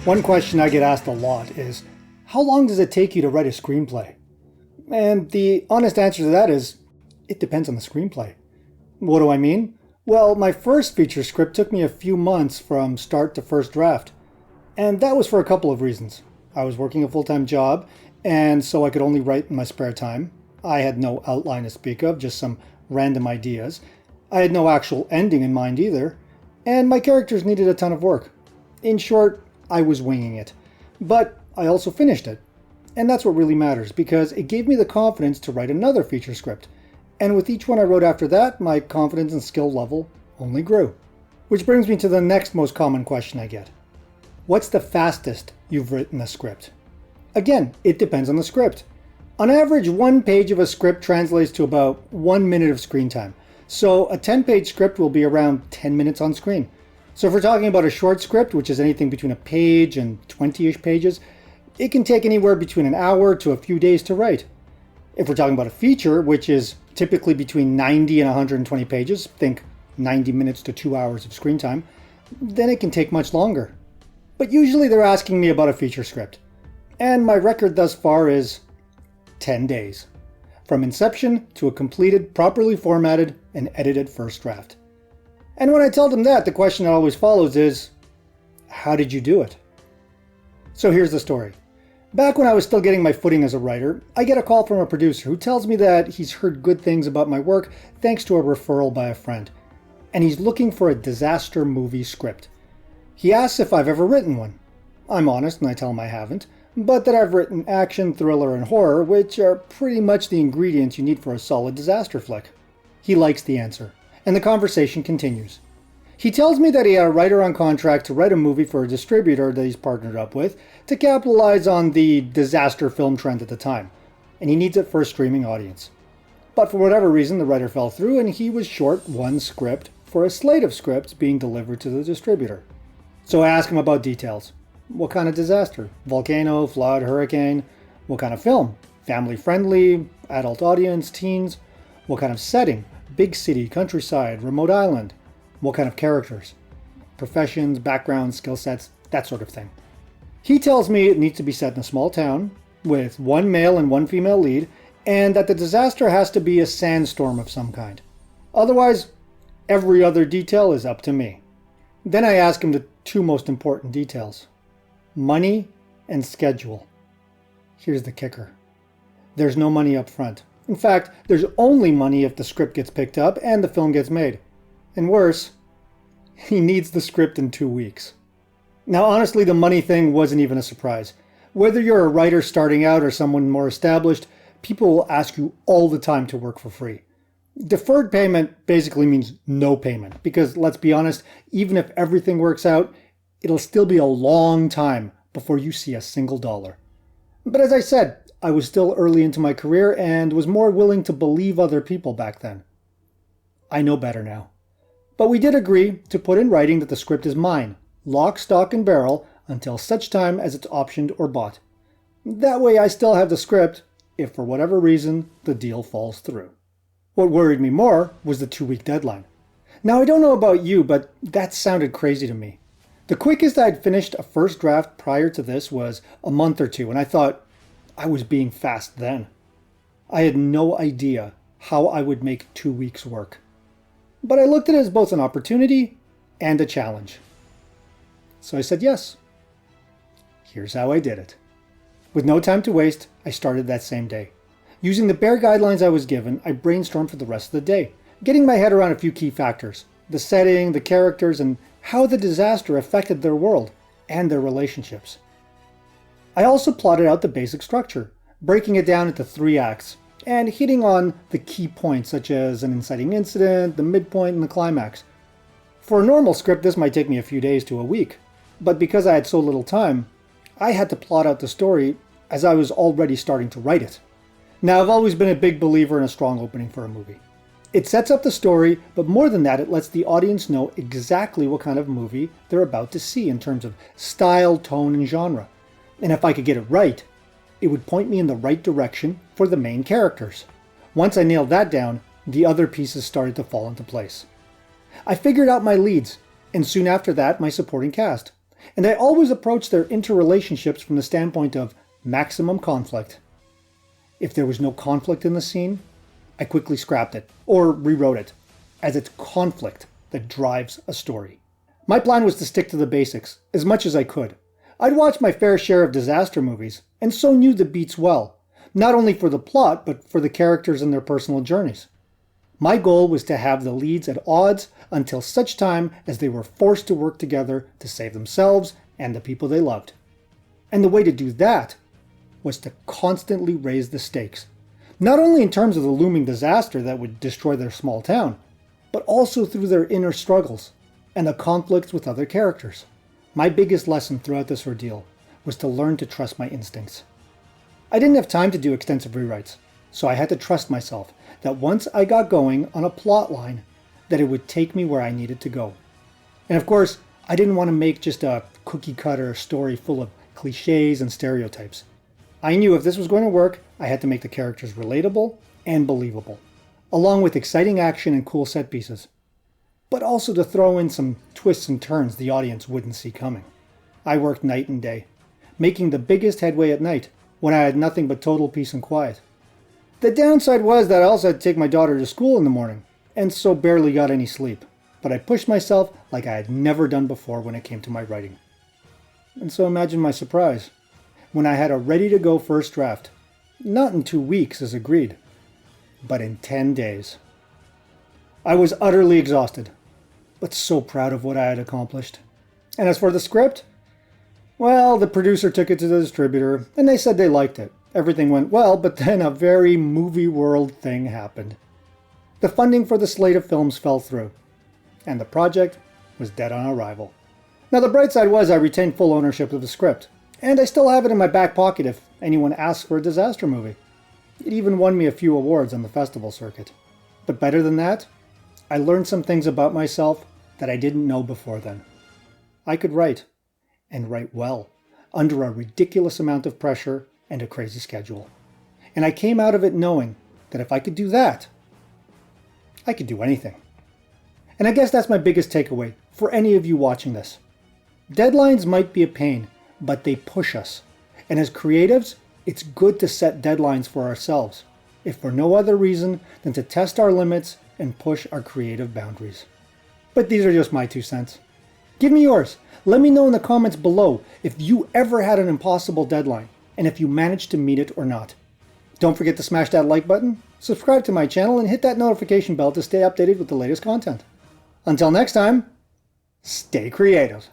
One question I get asked a lot is, how long does it take you to write a screenplay? And the honest answer to that is, it depends on the screenplay. What do I mean? Well, my first feature script took me a few months from start to first draft. And that was for a couple of reasons. I was working a full-time job, and so I could only write in my spare time. I had no outline to speak of, just some random ideas. I had no actual ending in mind either, and my characters needed a ton of work. In short, I was winging it. But I also finished it. And that's what really matters, because it gave me the confidence to write another feature script. And with each one I wrote after that, my confidence and skill level only grew. Which brings me to the next most common question I get. What's the fastest you've written a script? Again, it depends on the script. On average, one page of a script translates to about 1 minute of screen time. So a 10-page script will be around 10 minutes on screen. So if we're talking about a short script, which is anything between a page and 20-ish pages, it can take anywhere between an hour to a few days to write. If we're talking about a feature, which is typically between 90 and 120 pages, think 90 minutes to 2 hours of screen time, then it can take much longer. But usually they're asking me about a feature script. And my record thus far is 10 days. From inception to a completed, properly formatted, and edited first draft. And when I tell them that, the question that always follows is, how did you do it? So here's the story. Back when I was still getting my footing as a writer, I get a call from a producer who tells me that he's heard good things about my work thanks to a referral by a friend. And he's looking for a disaster movie script. He asks if I've ever written one. I'm honest and I tell him I haven't, but that I've written action, thriller, and horror, which are pretty much the ingredients you need for a solid disaster flick. He likes the answer, and the conversation continues. He tells me that he had a writer on contract to write a movie for a distributor that he's partnered up with to capitalize on the disaster film trend at the time, and he needs it for a streaming audience. But for whatever reason, the writer fell through and he was short one script for a slate of scripts being delivered to the distributor. So I ask him about details. What kind of disaster? Volcano, flood, hurricane? What kind of film? Family friendly, adult audience, teens? What kind of setting? Big city, countryside, remote island? What kind of characters? Professions, backgrounds, skill sets, that sort of thing. He tells me it needs to be set in a small town with one male and one female lead, and that the disaster has to be a sandstorm of some kind. Otherwise, every other detail is up to me. Then I ask him the two most important details: money and schedule. Here's the kicker. There's no money up front. In fact, there's only money if the script gets picked up and the film gets made. And worse, he needs the script in 2 weeks. Now honestly, the money thing wasn't even a surprise. Whether you're a writer starting out or someone more established, people will ask you all the time to work for free. Deferred payment basically means no payment, because let's be honest, even if everything works out, it'll still be a long time before you see a single dollar. But as I said, I was still early into my career and was more willing to believe other people back then. I know better now. But we did agree to put in writing that the script is mine, lock, stock, and barrel, until such time as it's optioned or bought. That way I still have the script, if for whatever reason the deal falls through. What worried me more was the 2-week deadline. Now I don't know about you, but that sounded crazy to me. The quickest I'd finished a first draft prior to this was a month or two, and I thought I was being fast then. I had no idea how I would make 2 weeks work. But I looked at it as both an opportunity and a challenge. So I said yes. Here's how I did it. With no time to waste, I started that same day. Using the bare guidelines I was given, I brainstormed for the rest of the day, getting my head around a few key factors: the setting, the characters, and how the disaster affected their world and their relationships. I also plotted out the basic structure, breaking it down into 3 acts, and hitting on the key points such as an inciting incident, the midpoint, and the climax. For a normal script, this might take me a few days to a week, but because I had so little time, I had to plot out the story as I was already starting to write it. Now, I've always been a big believer in a strong opening for a movie. It sets up the story, but more than that, it lets the audience know exactly what kind of movie they're about to see in terms of style, tone, and genre. And if I could get it right, it would point me in the right direction for the main characters. Once I nailed that down, the other pieces started to fall into place. I figured out my leads, and soon after that, my supporting cast. and I always approached their interrelationships from the standpoint of maximum conflict. If there was no conflict in the scene, I quickly scrapped it, or rewrote it, as it's conflict that drives a story. My plan was to stick to the basics, as much as I could. I'd watched my fair share of disaster movies, and so knew the beats well, not only for the plot, but for the characters and their personal journeys. My goal was to have the leads at odds until such time as they were forced to work together to save themselves and the people they loved. And the way to do that was to constantly raise the stakes, not only in terms of the looming disaster that would destroy their small town, but also through their inner struggles and the conflicts with other characters. My biggest lesson throughout this ordeal was to learn to trust my instincts. I didn't have time to do extensive rewrites, so I had to trust myself that once I got going on a plot line, that it would take me where I needed to go. And of course, I didn't want to make just a cookie-cutter story full of cliches and stereotypes. I knew if this was going to work, I had to make the characters relatable and believable, along with exciting action and cool set pieces, but also to throw in some twists and turns the audience wouldn't see coming. I worked night and day, making the biggest headway at night when I had nothing but total peace and quiet. The downside was that I also had to take my daughter to school in the morning, and so barely got any sleep, but I pushed myself like I had never done before when it came to my writing. And so imagine my surprise when I had a ready-to-go first draft, not in 2 weeks as agreed, but in 10 days. I was utterly exhausted, but so proud of what I had accomplished. And as for the script, well, the producer took it to the distributor, and they said they liked it. Everything went well, but then a very movie world thing happened. The funding for the slate of films fell through, and the project was dead on arrival. Now the bright side was I retained full ownership of the script, and I still have it in my back pocket if anyone asks for a disaster movie. It even won me a few awards on the festival circuit. But better than that, I learned some things about myself that I didn't know before then. I could write, and write well, under a ridiculous amount of pressure and a crazy schedule. And I came out of it knowing that if I could do that, I could do anything. And I guess that's my biggest takeaway for any of you watching this. Deadlines might be a pain, but they push us. And as creatives, it's good to set deadlines for ourselves, if for no other reason than to test our limits and push our creative boundaries. But these are just my 2 cents. Give me yours. Let me know in the comments below if you ever had an impossible deadline, and if you managed to meet it or not. Don't forget to smash that like button, subscribe to my channel, and hit that notification bell to stay updated with the latest content. Until next time, stay creative.